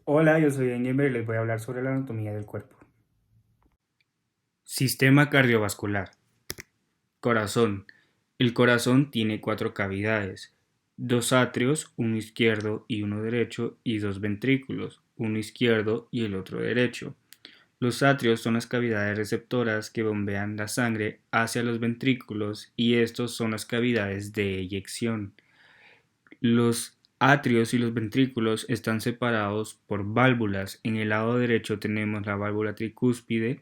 Hola, yo soy Engelbert y les voy a hablar sobre la anatomía del cuerpo. Sistema cardiovascular. Corazón. El corazón tiene cuatro cavidades, dos atrios, uno izquierdo y uno derecho, y dos ventrículos, uno izquierdo y el otro derecho. Los atrios son las cavidades receptoras que bombean la sangre hacia los ventrículos y estos son las cavidades de eyección. Los atrios y los ventrículos están separados por válvulas. En el lado derecho tenemos la válvula tricúspide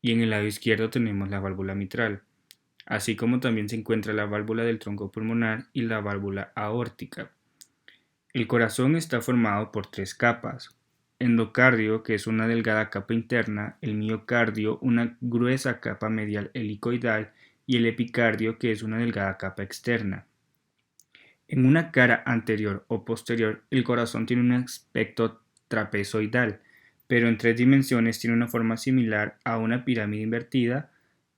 y en el lado izquierdo tenemos la válvula mitral, así como también se encuentra la válvula del tronco pulmonar y la válvula aórtica. El corazón está formado por tres capas: endocardio, que es una delgada capa interna; el miocardio, una gruesa capa medial helicoidal; y el epicardio, que es una delgada capa externa. En una cara anterior o posterior, el corazón tiene un aspecto trapezoidal, pero en tres dimensiones tiene una forma similar a una pirámide invertida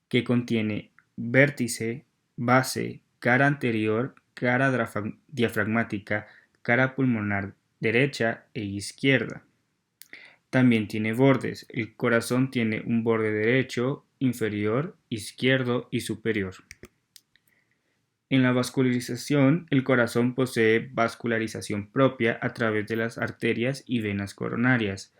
que contiene vértice, base, cara anterior, cara diafragmática, cara pulmonar derecha e izquierda. También tiene bordes. El corazón tiene un borde derecho, inferior, izquierdo y superior. En la vascularización, el corazón posee vascularización propia a través de las arterias y venas coronarias.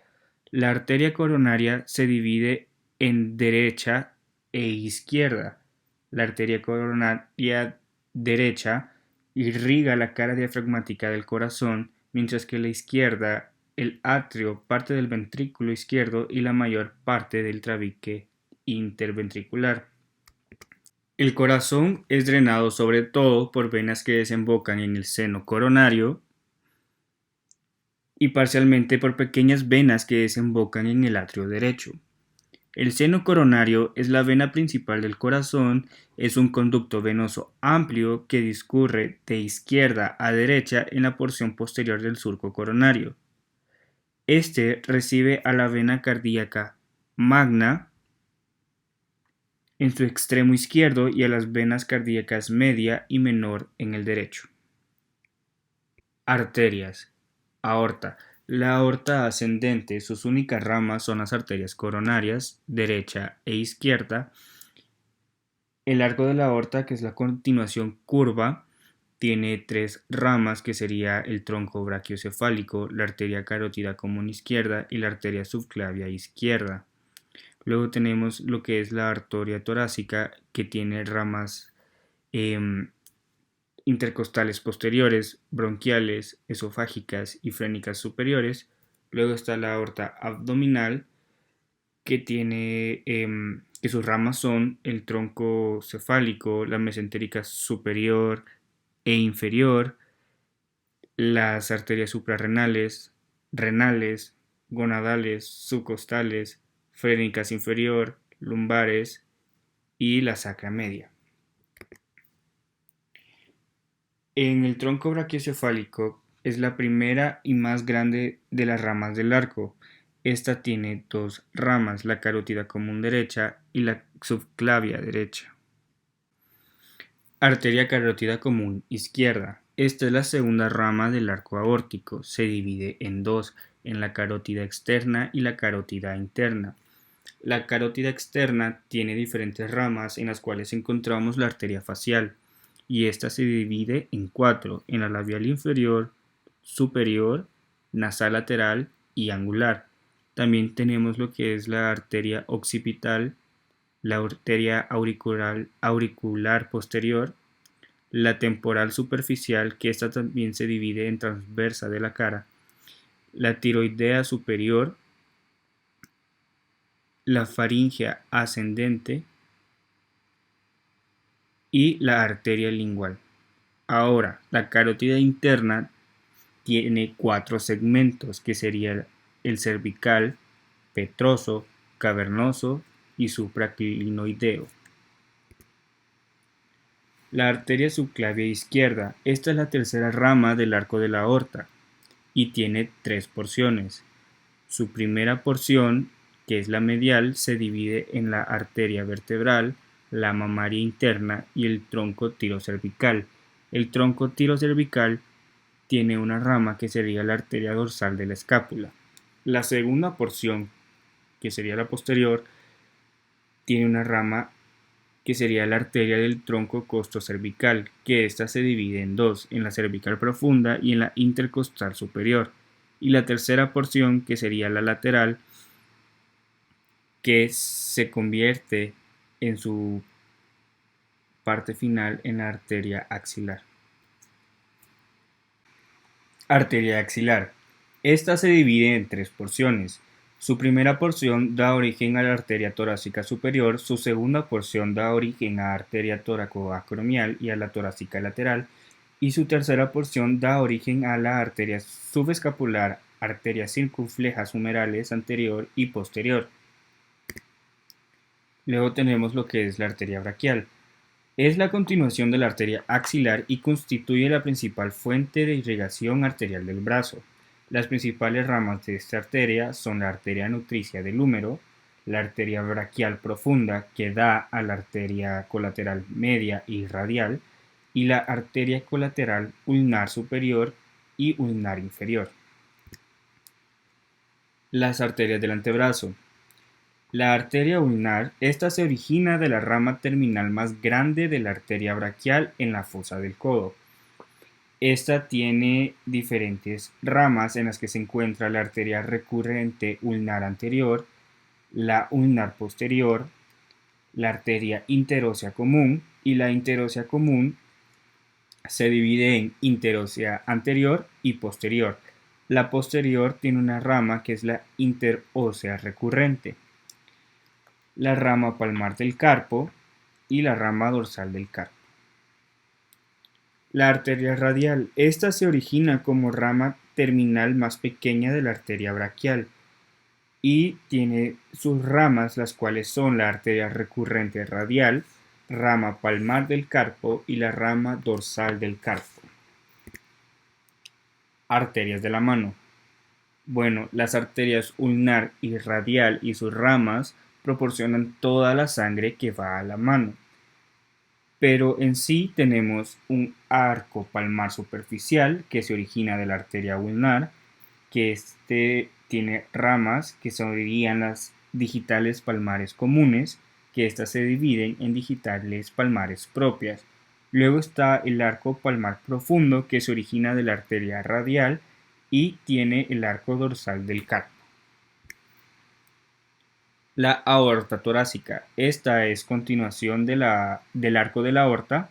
La arteria coronaria se divide en derecha e izquierda. La arteria coronaria derecha irriga la cara diafragmática del corazón, mientras que la izquierda, el atrio, parte del ventrículo izquierdo y la mayor parte del tabique interventricular. El corazón es drenado sobre todo por venas que desembocan en el seno coronario y parcialmente por pequeñas venas que desembocan en el atrio derecho. El seno coronario es la vena principal del corazón, es un conducto venoso amplio que discurre de izquierda a derecha en la porción posterior del surco coronario. Este recibe a la vena cardíaca magna en su extremo izquierdo y a las venas cardíacas media y menor en el derecho. Arterias. Aorta. La aorta ascendente, sus únicas ramas son las arterias coronarias, derecha e izquierda. El arco de la aorta, que es la continuación curva, tiene tres ramas, que sería el tronco brachiocefálico, la arteria carótida común izquierda y la arteria subclavia izquierda. Luego tenemos lo que es la arteria torácica, que tiene ramas eh, intercostales posteriores, bronquiales, esofágicas y frénicas superiores. Luego está la aorta abdominal, que tiene que sus ramas son el tronco cefálico, la mesentérica superior e inferior, las arterias suprarrenales, renales, gonadales, subcostales, frénicas inferior, lumbares y la sacra media. En el tronco brachiocefálico es la primera y más grande de las ramas del arco. Esta tiene dos ramas, la carótida común derecha y la subclavia derecha. Arteria carótida común izquierda. Esta es la segunda rama del arco aórtico. Se divide en dos, en la carótida externa y la carótida interna. La carótida externa tiene diferentes ramas, en las cuales encontramos la arteria facial, y esta se divide en cuatro: en la labial inferior, superior, nasal lateral y angular. También tenemos lo que es la arteria occipital, la arteria auricular posterior, la temporal superficial, que esta también se divide en transversa de la cara, la tiroidea superior, la faringea ascendente y la arteria lingual. Ahora, la carótida interna tiene cuatro segmentos, que serían el cervical, petroso, cavernoso y supraclinoideo. La arteria subclavia izquierda. Esta es la tercera rama del arco de la aorta y tiene tres porciones. Su primera porción, que es la medial, se divide en la arteria vertebral, la mamaria interna y el tronco tirocervical. El tronco tirocervical tiene una rama que sería la arteria dorsal de la escápula. La segunda porción, que sería la posterior, tiene una rama que sería la arteria del tronco costocervical, que ésta se divide en dos, en la cervical profunda y en la intercostal superior. Y la tercera porción, que sería la lateral, que se convierte en su parte final en la arteria axilar. Arteria axilar. Esta se divide en tres porciones. Su primera porción da origen a la arteria torácica superior, su segunda porción da origen a la arteria toracoacromial y a la torácica lateral, y su tercera porción da origen a la arteria subescapular, arterias circunflejas humerales anterior y posterior. Luego tenemos lo que es la arteria braquial. Es la continuación de la arteria axilar y constituye la principal fuente de irrigación arterial del brazo. Las principales ramas de esta arteria son la arteria nutricia del húmero, la arteria braquial profunda que da a la arteria colateral media y radial, y la arteria colateral ulnar superior y ulnar inferior. Las arterias del antebrazo. La arteria ulnar, esta se origina de la rama terminal más grande de la arteria braquial en la fosa del codo. Esta tiene diferentes ramas en las que se encuentra la arteria recurrente ulnar anterior, la ulnar posterior, la arteria interósea común, y la interósea común se divide en interósea anterior y posterior. La posterior tiene una rama que es la interósea recurrente, la rama palmar del carpo y la rama dorsal del carpo. La arteria radial. Esta se origina como rama terminal más pequeña de la arteria braquial y tiene sus ramas, las cuales son la arteria recurrente radial, rama palmar del carpo y la rama dorsal del carpo. Arterias de la mano. Bueno, las arterias ulnar y radial y sus ramas proporcionan toda la sangre que va a la mano. Pero en sí tenemos un arco palmar superficial que se origina de la arteria ulnar, que tiene ramas que serían las digitales palmares comunes, que éstas se dividen en digitales palmares propias. Luego está el arco palmar profundo que se origina de la arteria radial y tiene el arco dorsal del carpo. La aorta torácica. Esta es continuación del arco de la aorta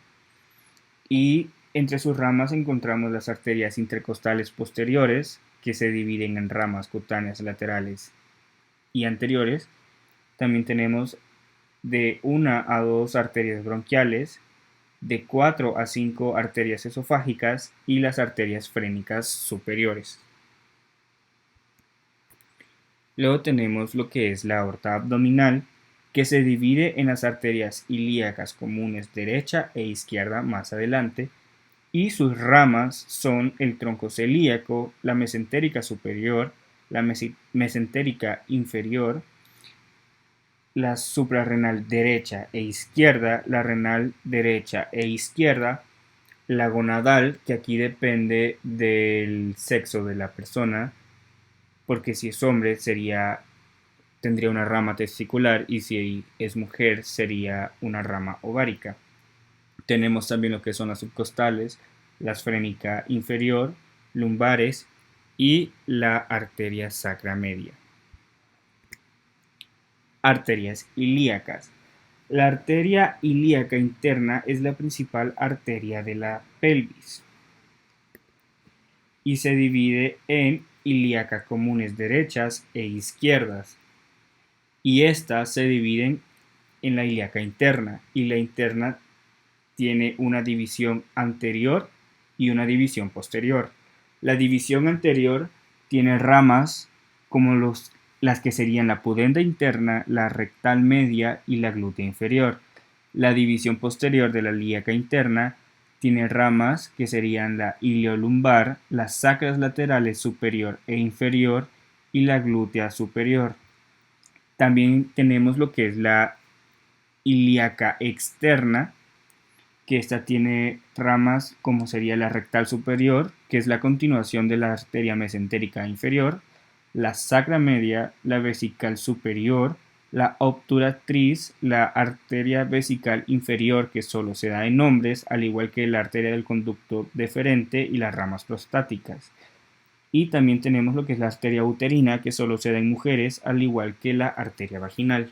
y entre sus ramas encontramos las arterias intercostales posteriores que se dividen en ramas cutáneas laterales y anteriores. También tenemos de 1 a 2 arterias bronquiales, de 4 a 5 arterias esofágicas y las arterias frénicas superiores. Luego tenemos lo que es la aorta abdominal, que se divide en las arterias ilíacas comunes derecha e izquierda más adelante, y sus ramas son el tronco celíaco, la mesentérica superior, la mesentérica inferior, la suprarrenal derecha e izquierda, la renal derecha e izquierda, la gonadal, que aquí depende del sexo de la persona, porque si es hombre tendría una rama testicular y si es mujer sería una rama ovárica. Tenemos también lo que son las subcostales, la esfrénica inferior, lumbares y la arteria sacra media. Arterias ilíacas. La arteria ilíaca interna es la principal arteria de la pelvis y se divide en ilíaca comunes derechas e izquierdas, y estas se dividen en la ilíaca interna, y la interna tiene una división anterior y una división posterior. La división anterior tiene ramas como las que serían la pudenda interna, la rectal media y la glútea inferior. La división posterior de la ilíaca interna tiene ramas que serían la iliolumbar, las sacras laterales superior e inferior y la glútea superior. También tenemos lo que es la ilíaca externa, que esta tiene ramas como sería la rectal superior, que es la continuación de la arteria mesentérica inferior, la sacra media, la vesical superior, la obturatriz, la arteria vesical inferior, que solo se da en hombres, al igual que la arteria del conducto deferente y las ramas prostáticas. Y también tenemos lo que es la arteria uterina, que solo se da en mujeres, al igual que la arteria vaginal.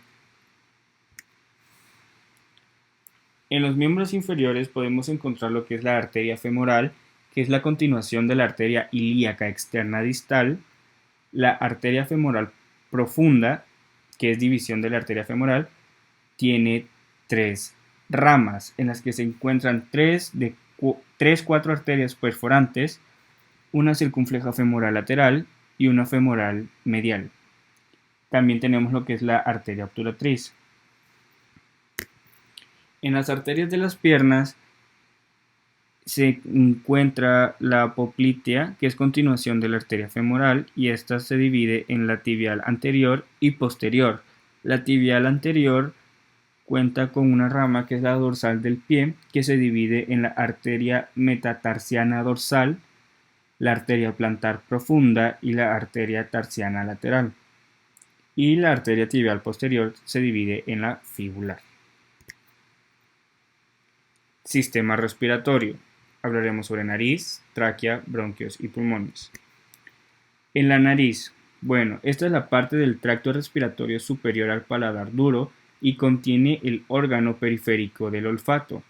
En los miembros inferiores podemos encontrar lo que es la arteria femoral, que es la continuación de la arteria ilíaca externa distal, la arteria femoral profunda, que es división de la arteria femoral, tiene tres ramas en las que se encuentran cuatro arterias perforantes, una circunfleja femoral lateral y una femoral medial. También tenemos lo que es la arteria obturatriz. En las arterias de las piernas se encuentra la poplitea, que es continuación de la arteria femoral, y esta se divide en la tibial anterior y posterior. La tibial anterior cuenta con una rama que es la dorsal del pie, que se divide en la arteria metatarsiana dorsal, la arteria plantar profunda y la arteria tarsiana lateral. Y la arteria tibial posterior se divide en la fibular. Sistema respiratorio. Hablaremos sobre nariz, tráquea, bronquios y pulmones. En la nariz, bueno, esta es la parte del tracto respiratorio superior al paladar duro y contiene el órgano periférico del olfato.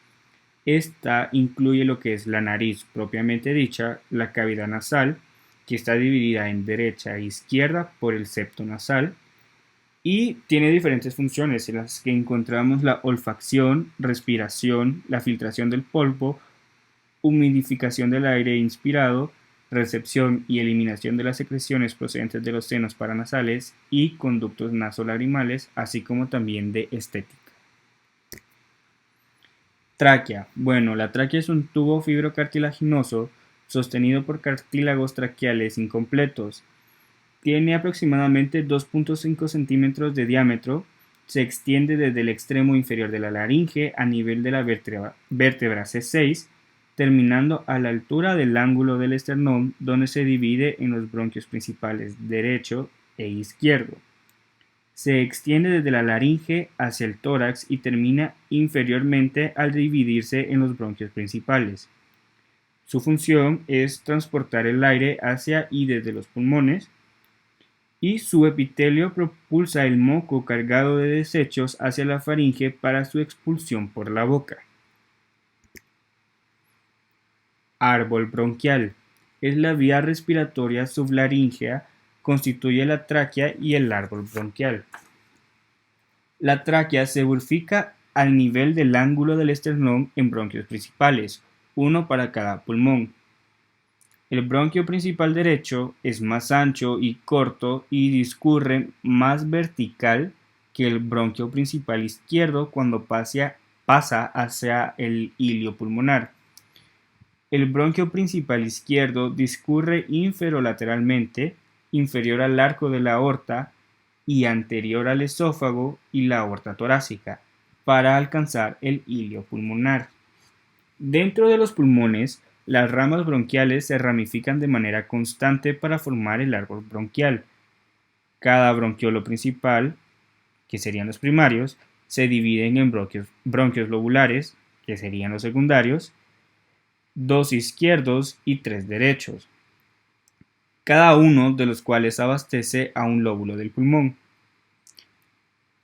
Esta incluye lo que es la nariz propiamente dicha, la cavidad nasal, que está dividida en derecha e izquierda por el septo nasal, y tiene diferentes funciones en las que encontramos la olfacción, respiración, la filtración del polvo, humidificación del aire inspirado, recepción y eliminación de las secreciones procedentes de los senos paranasales y conductos nasolagrimales, así como también de estética. Tráquea. Bueno, la tráquea es un tubo fibrocartilaginoso sostenido por cartílagos traqueales incompletos. Tiene aproximadamente 2.5 centímetros de diámetro, se extiende desde el extremo inferior de la laringe a nivel de la vértebra C6, terminando a la altura del ángulo del esternón, donde se divide en los bronquios principales derecho e izquierdo. Se extiende desde la laringe hacia el tórax y termina inferiormente al dividirse en los bronquios principales. Su función es transportar el aire hacia y desde los pulmones, y su epitelio propulsa el moco cargado de desechos hacia la faringe para su expulsión por la boca. Árbol bronquial. Es la vía respiratoria sublaríngea, constituye la tráquea y el árbol bronquial. La tráquea se bifurca al nivel del ángulo del esternón en bronquios principales, uno para cada pulmón. El bronquio principal derecho es más ancho y corto y discurre más vertical que el bronquio principal izquierdo cuando pasa hacia el hilio pulmonar. El bronquio principal izquierdo discurre inferolateralmente, inferior al arco de la aorta y anterior al esófago y la aorta torácica, para alcanzar el hilio pulmonar. Dentro de los pulmones, las ramas bronquiales se ramifican de manera constante para formar el árbol bronquial. Cada bronquiolo principal, que serían los primarios, se dividen en bronquios lobulares, que serían los secundarios, 2 izquierdos y 3 derechos, cada uno de los cuales abastece a un lóbulo del pulmón.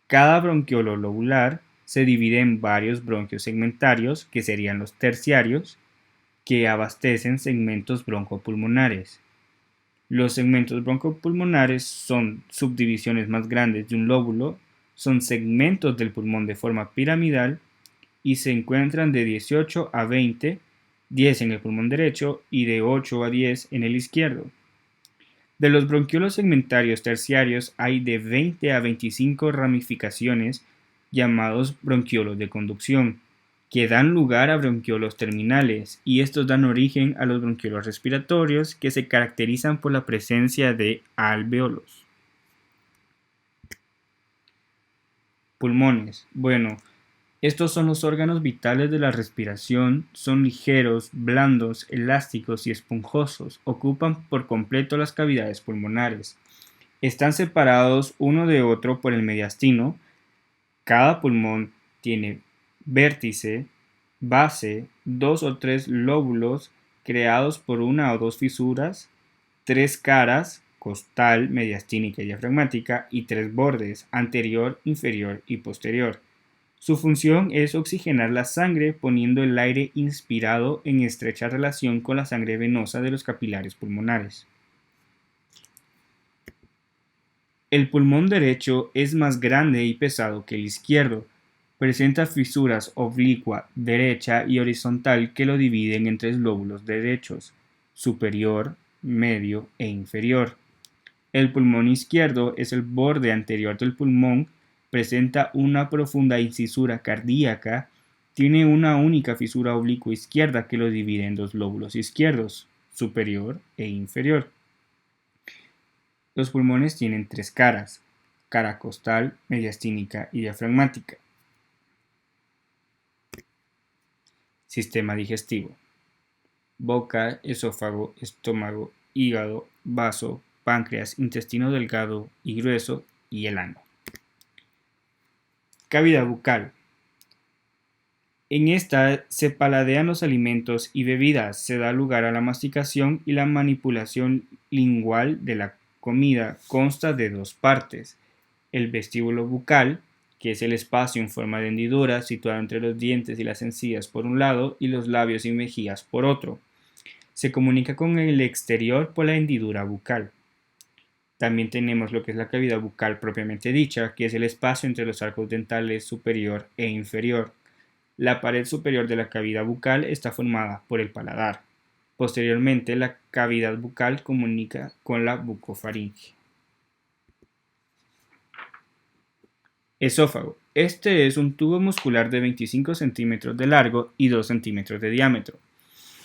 Cada bronquiolo lobular se divide en varios bronquios segmentarios, que serían los terciarios, que abastecen segmentos broncopulmonares. Los segmentos broncopulmonares son subdivisiones más grandes de un lóbulo, son segmentos del pulmón de forma piramidal y se encuentran de 18 a 20, 10 en el pulmón derecho y de 8 a 10 en el izquierdo. De los bronquiolos segmentarios terciarios hay de 20 a 25 ramificaciones llamados bronquiolos de conducción, que dan lugar a bronquiolos terminales, y estos dan origen a los bronquiolos respiratorios, que se caracterizan por la presencia de alvéolos. Pulmones. Bueno, Estos son los órganos vitales de la respiración, son ligeros, blandos, elásticos y esponjosos, ocupan por completo las cavidades pulmonares. Están separados uno de otro por el mediastino. Cada pulmón tiene vértice, base, 2 o 3 lóbulos creados por una o dos fisuras, 3 caras, costal, mediastínica y diafragmática, y 3 bordes, anterior, inferior y posterior. Su función es oxigenar la sangre poniendo el aire inspirado en estrecha relación con la sangre venosa de los capilares pulmonares. El pulmón derecho es más grande y pesado que el izquierdo. Presenta fisuras oblicua, derecha y horizontal que lo dividen en 3 lóbulos derechos: superior, medio e inferior. El pulmón izquierdo es el borde anterior del pulmón, presenta una profunda incisura cardíaca, tiene una única fisura oblicua izquierda que lo divide en 2 lóbulos izquierdos, superior e inferior. Los pulmones tienen 3 caras: cara costal, mediastínica y diafragmática. Sistema digestivo: boca, esófago, estómago, hígado, vaso, páncreas, intestino delgado y grueso y el ano. Cavidad bucal: en esta se paladean los alimentos y bebidas, se da lugar a la masticación y la manipulación lingual de la comida. Consta de 2 partes: el vestíbulo bucal, que es el espacio en forma de hendidura situado entre los dientes y las encías por un lado y los labios y mejillas por otro. Se comunica con el exterior por la hendidura bucal. También tenemos lo que es la cavidad bucal propiamente dicha, que es el espacio entre los arcos dentales superior e inferior. La pared superior de la cavidad bucal está formada por el paladar. Posteriormente, la cavidad bucal comunica con la bucofaringe. Esófago: este es un tubo muscular de 25 centímetros de largo y 2 centímetros de diámetro.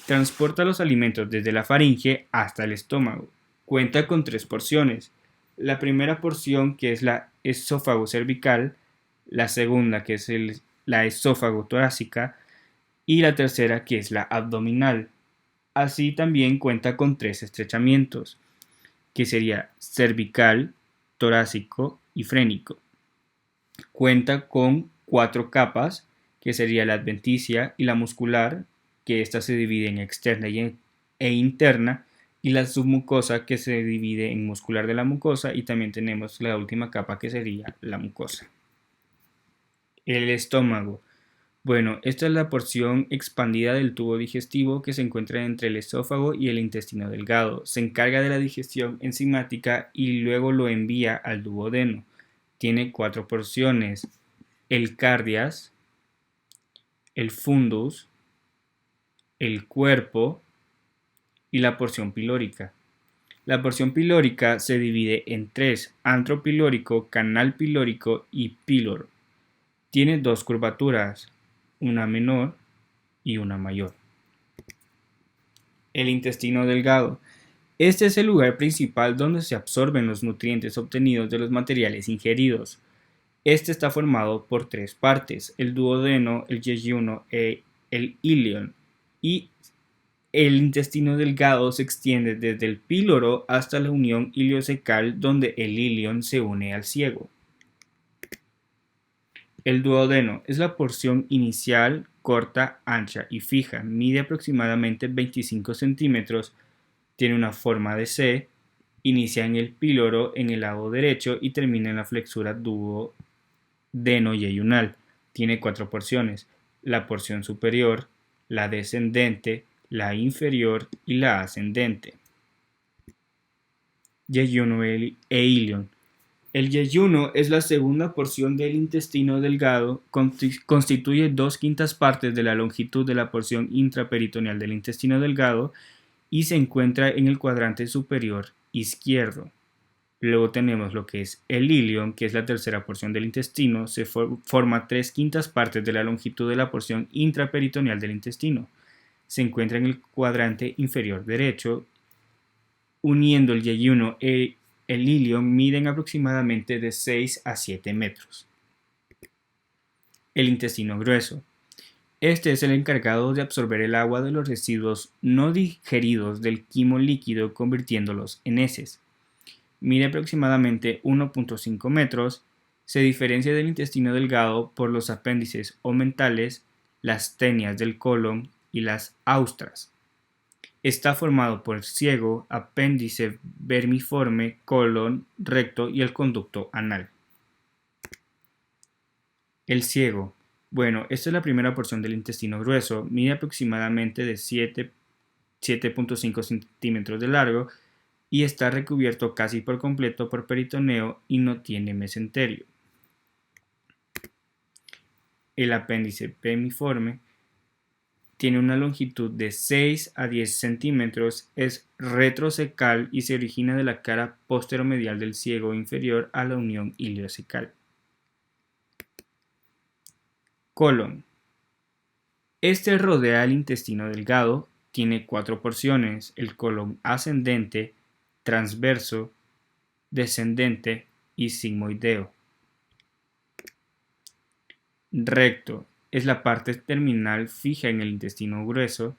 Transporta los alimentos desde la faringe hasta el estómago. Cuenta con 3 porciones: la primera porción, que es la esófago cervical; la segunda, que es la esófago torácica; y la tercera, que es la abdominal. Así también cuenta con 3 estrechamientos, que sería cervical, torácico y frénico. Cuenta con 4 capas, que sería la adventicia y la muscular, que ésta se divide en externa e interna, y la submucosa, que se divide en muscular de la mucosa, y también tenemos la última capa, que sería la mucosa. El estómago: bueno, esta es la porción expandida del tubo digestivo que se encuentra entre el esófago y el intestino delgado. Se encarga de la digestión enzimática y luego lo envía al duodeno. Tiene 4 porciones: el cardias, el fundus, el cuerpo y la porción pilórica. La porción pilórica se divide en 3: antro pilórico, canal pilórico y píloro. Tiene 2 curvaturas, una menor y una mayor. El intestino delgado: este es el lugar principal donde se absorben los nutrientes obtenidos de los materiales ingeridos. Este está formado por 3 partes: el duodeno, el yeyuno e el ilion, y el intestino delgado se extiende desde el píloro hasta la unión iliocecal, donde el ilion se une al ciego. El duodeno es la porción inicial, corta, ancha y fija. Mide aproximadamente 25 centímetros, tiene una forma de C, inicia en el píloro en el lado derecho y termina en la flexura duodeno-yeyunal. Tiene 4 porciones: la porción superior, la descendente, la inferior y la ascendente. Yeyuno e ilion: el yeyuno es la segunda porción del intestino delgado, constituye 2/5 partes de la longitud de la porción intraperitoneal del intestino delgado y se encuentra en el cuadrante superior izquierdo. Luego tenemos lo que es el ilion, que es la tercera porción del intestino, se forma 3/5 partes de la longitud de la porción intraperitoneal del intestino. Se encuentra en el cuadrante inferior derecho. Uniendo el yeyuno e el ilion, miden aproximadamente de 6 a 7 metros. El intestino grueso. Este es el encargado de absorber el agua de los residuos no digeridos del quimo líquido convirtiéndolos en heces. Mide aproximadamente 1.5 metros. Se diferencia del intestino delgado por los apéndices omentales, las tenias del colon y las austras. Está formado por el ciego, apéndice vermiforme, colon, recto y el conducto anal. El ciego. Bueno, esta es la primera porción del intestino grueso. Mide aproximadamente de 7.5 centímetros de largo y está recubierto casi por completo por peritoneo y no tiene mesenterio. El apéndice vermiforme tiene una longitud de 6 a 10 centímetros, es retrocecal y se origina de la cara posteromedial del ciego inferior a la unión iliocecal. Colon. Este rodea el intestino delgado, tiene 4 porciones, el colon ascendente, transverso, descendente y sigmoideo. Recto. Es la parte terminal fija en el intestino grueso.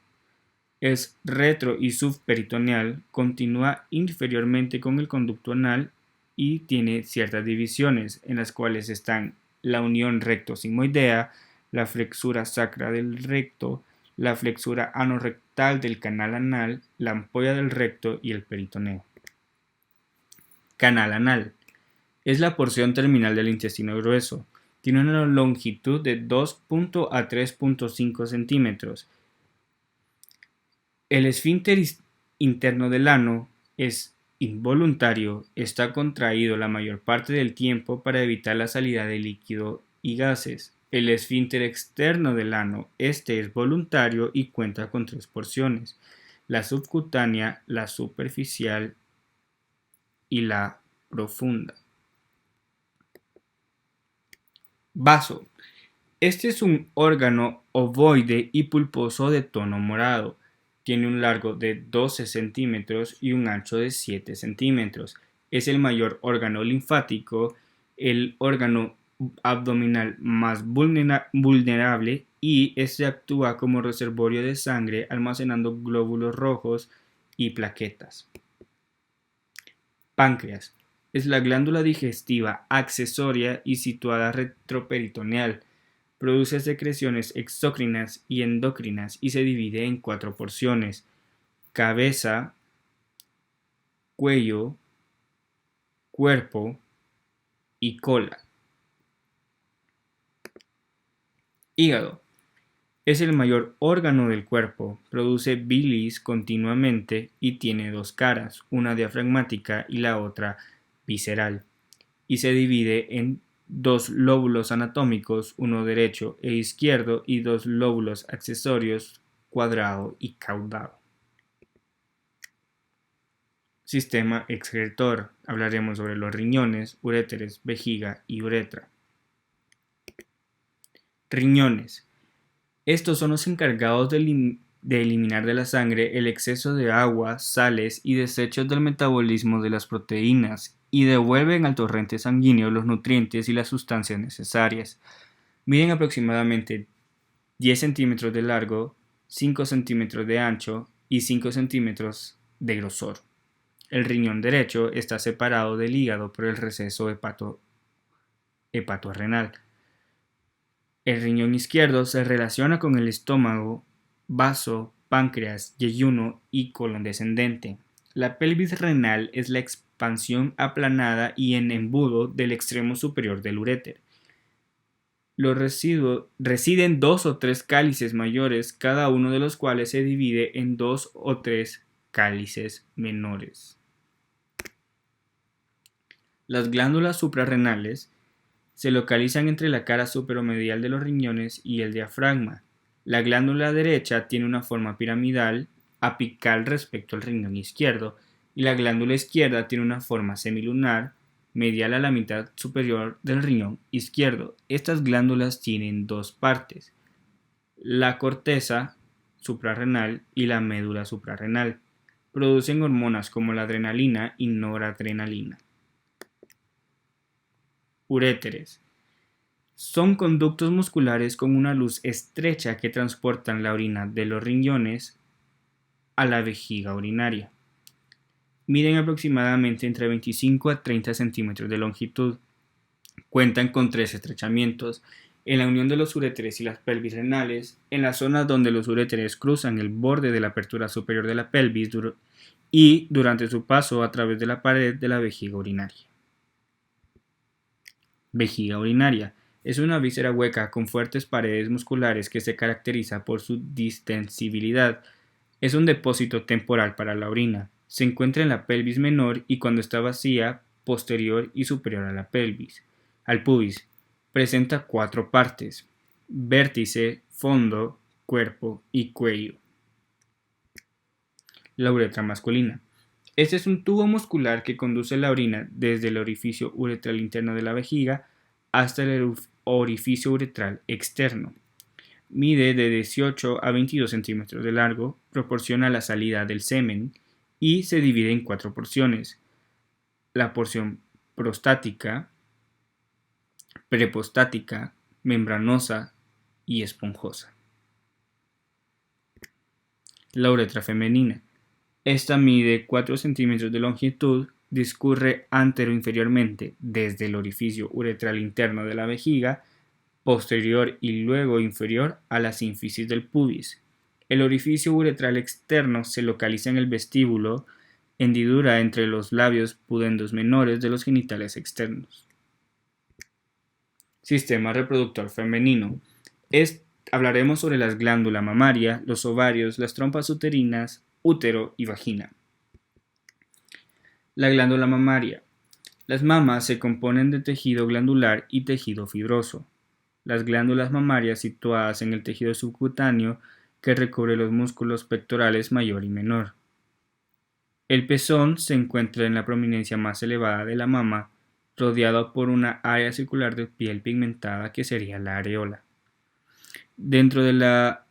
Es retro y subperitoneal, continúa inferiormente con el conducto anal y tiene ciertas divisiones en las cuales están la unión recto-sigmoidea, la flexura sacra del recto, la flexura anorrectal del canal anal, la ampolla del recto y el peritoneo. Canal anal. Es la porción terminal del intestino grueso. Tiene una longitud de 2 a 3.5 centímetros. El esfínter interno del ano es involuntario, está contraído la mayor parte del tiempo para evitar la salida de líquido y gases. El esfínter externo del ano, este es voluntario y cuenta con 3 porciones: la subcutánea, la superficial y la profunda. Vaso. Este es un órgano ovoide y pulposo de tono morado. Tiene un largo de 12 centímetros y un ancho de 7 centímetros. Es el mayor órgano linfático, el órgano abdominal más vulnerable y este actúa como reservorio de sangre almacenando glóbulos rojos y plaquetas. Páncreas. Es la glándula digestiva accesoria y situada retroperitoneal. Produce secreciones exócrinas y endocrinas y se divide en 4 porciones: cabeza, cuello, cuerpo y cola. Hígado. Es el mayor órgano del cuerpo, produce bilis continuamente y tiene 2 caras, una diafragmática y la otra visceral, y se divide en 2 lóbulos anatómicos, uno derecho e izquierdo, y 2 lóbulos accesorios, cuadrado y caudado. Sistema excretor. Hablaremos sobre los riñones, uréteres, vejiga y uretra. Riñones. Estos son los encargados de eliminar de la sangre el exceso de agua, sales y desechos del metabolismo de las proteínas y devuelven al torrente sanguíneo los nutrientes y las sustancias necesarias. Miden aproximadamente 10 centímetros de largo, 5 centímetros de ancho y 5 centímetros de grosor. El riñón derecho está separado del hígado por el receso hepatorrenal. El riñón izquierdo se relaciona con el estómago, vaso, páncreas, yeyuno y colon descendente. La pelvis renal es la expansión aplanada y en embudo del extremo superior del uréter. Residen 2 o 3 cálices mayores, cada uno de los cuales se divide en 2 o 3 cálices menores. Las glándulas suprarrenales se localizan entre la cara superomedial de los riñones y el diafragma. La glándula derecha tiene una forma piramidal, apical respecto al riñón izquierdo, y la glándula izquierda tiene una forma semilunar, medial a la mitad superior del riñón izquierdo. Estas glándulas tienen 2 partes: la corteza suprarrenal y la médula suprarrenal. Producen hormonas como la adrenalina y noradrenalina. Uréteres. Son conductos musculares con una luz estrecha que transportan la orina de los riñones a la vejiga urinaria. Miden aproximadamente entre 25 a 30 centímetros de longitud. Cuentan con tres estrechamientos: en la unión de los uréteres y las pelvis renales, en la zona donde los uréteres cruzan el borde de la apertura superior de la pelvis y durante su paso a través de la pared de la vejiga urinaria. Vejiga urinaria. Es una víscera hueca con fuertes paredes musculares que se caracteriza por su distensibilidad. Es un depósito temporal para la orina. Se encuentra en la pelvis menor y, cuando está vacía, posterior y superior a la pelvis. Al pubis. Presenta cuatro partes: vértice, fondo, cuerpo y cuello. La uretra masculina. Este es un tubo muscular que conduce la orina desde el orificio uretral interno de la vejiga hasta el orificio uretral externo. Mide de 18 a 22 centímetros de largo, proporciona la salida del semen y se divide en cuatro porciones: la porción prostática, preprostática, membranosa y esponjosa. La uretra femenina. Esta mide 4 centímetros de longitud, discurre antero-inferiormente desde el orificio uretral interno de la vejiga, posterior y luego inferior a la sínfisis del pubis. El orificio uretral externo se localiza en el vestíbulo, hendidura entre los labios pudendos menores de los genitales externos. Sistema reproductor femenino. Hablaremos sobre las glándulas mamarias, los ovarios, las trompas uterinas, útero y vagina. La glándula mamaria. Las mamas se componen de tejido glandular y tejido fibroso. Las glándulas mamarias situadas en el tejido subcutáneo que recubre los músculos pectorales mayor y menor. El pezón se encuentra en la prominencia más elevada de la mama, rodeado por una área circular de piel pigmentada que sería la areola. Dentro de la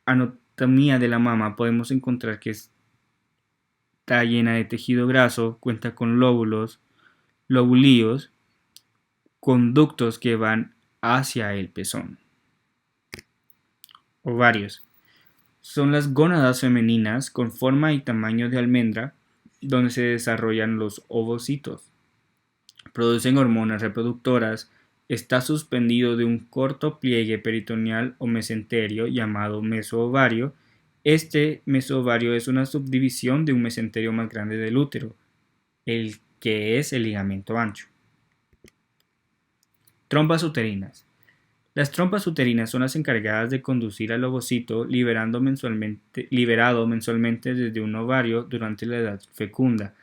anatomía de la mama podemos encontrar que está llena de tejido graso, cuenta con lobulillos, conductos que van hacia el pezón. Ovarios. Son las gónadas femeninas con forma y tamaño de almendra donde se desarrollan los ovocitos. Producen hormonas reproductoras. Está suspendido de un corto pliegue peritoneal o mesenterio llamado mesoovario. Este mesoovario es una subdivisión de un mesenterio más grande del útero, el que es el ligamento ancho. Trompas uterinas. Las trompas uterinas son las encargadas de conducir al ovocito liberado mensualmente desde un ovario durante la edad fecunda,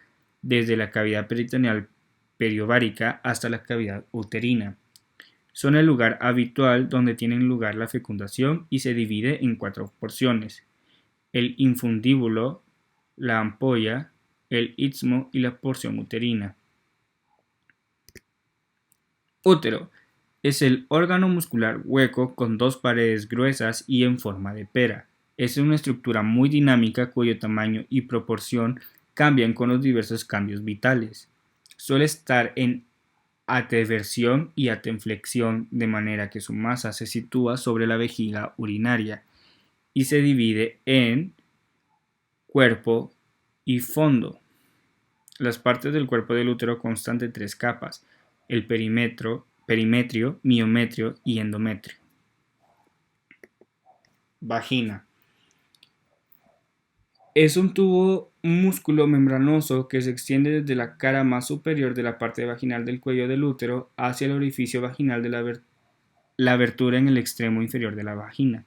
desde la cavidad peritoneal periovárica hasta la cavidad uterina. Son el lugar habitual donde tienen lugar la fecundación y se divide en cuatro porciones: el infundíbulo, la ampolla, el istmo y la porción uterina. Útero. Es el órgano muscular hueco con dos paredes gruesas y en forma de pera. Es una estructura muy dinámica cuyo tamaño y proporción cambian con los diversos cambios vitales. Suele estar en ateversión y atenflexión, de manera que su masa se sitúa sobre la vejiga urinaria y se divide en cuerpo y fondo. Las partes del cuerpo del útero constan de tres capas: el perimetrio, miometrio y endometrio. Vagina. Es un tubo músculo membranoso que se extiende desde la cara más superior de la parte vaginal del cuello del útero hacia el orificio vaginal de la abertura en el extremo inferior de la vagina.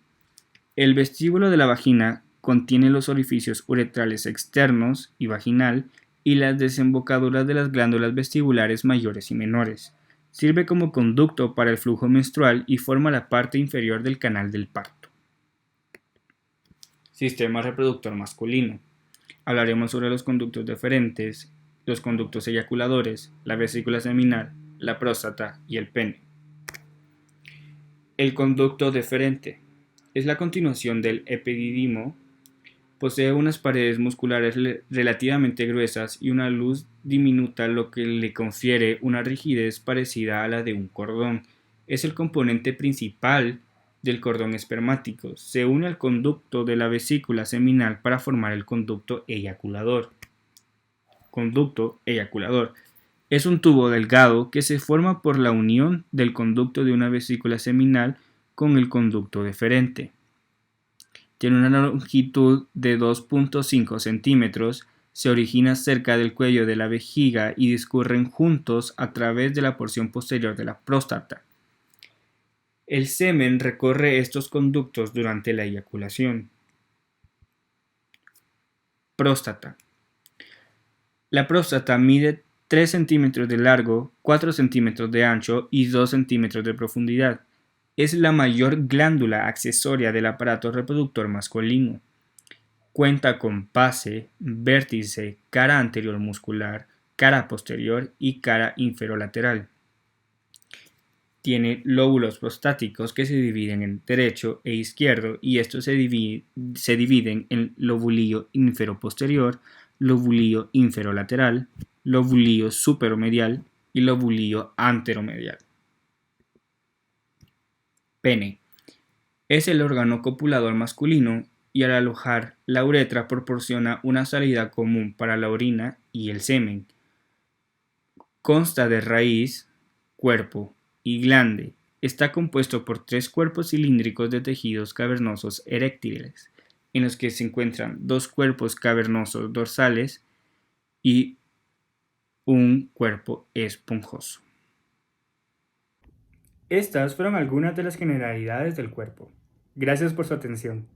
El vestíbulo de la vagina contiene los orificios uretrales externos y vaginal y las desembocaduras de las glándulas vestibulares mayores y menores. Sirve como conducto para el flujo menstrual y forma la parte inferior del canal del parto. Sistema reproductor masculino. Hablaremos sobre los conductos deferentes, los conductos eyaculadores, la vesícula seminal, la próstata y el pene. El conducto deferente es la continuación del epididimo. Posee unas paredes musculares relativamente gruesas y una luz diminuta, lo que le confiere una rigidez parecida a la de un cordón. es el componente principal del cordón espermático. Se une al conducto de la vesícula seminal para formar el conducto eyaculador. Conducto eyaculador. Es un tubo delgado que se forma por la unión del conducto de una vesícula seminal con el conducto deferente. Tiene una longitud de 2.5 centímetros, se origina cerca del cuello de la vejiga y discurren juntos a través de la porción posterior de la próstata. El semen recorre estos conductos durante la eyaculación. Próstata. La próstata mide 3 centímetros de largo, 4 centímetros de ancho y 2 centímetros de profundidad. Es la mayor glándula accesoria del aparato reproductor masculino. Cuenta con base, vértice, cara anterior muscular, cara posterior y cara inferolateral. Tiene lóbulos prostáticos que se dividen en derecho e izquierdo y estos se dividen en lobulillo inferoposterior, lobulillo inferolateral, lobulillo superomedial y lobulillo anteromedial. Pene. Es el órgano copulador masculino y al alojar la uretra proporciona una salida común para la orina y el semen. Consta de raíz, cuerpo y glande. Está compuesto por 3 cuerpos cilíndricos de tejidos cavernosos eréctiles, en los que se encuentran 2 cuerpos cavernosos dorsales y un cuerpo esponjoso. Estas fueron algunas de las generalidades del cuerpo. Gracias por su atención.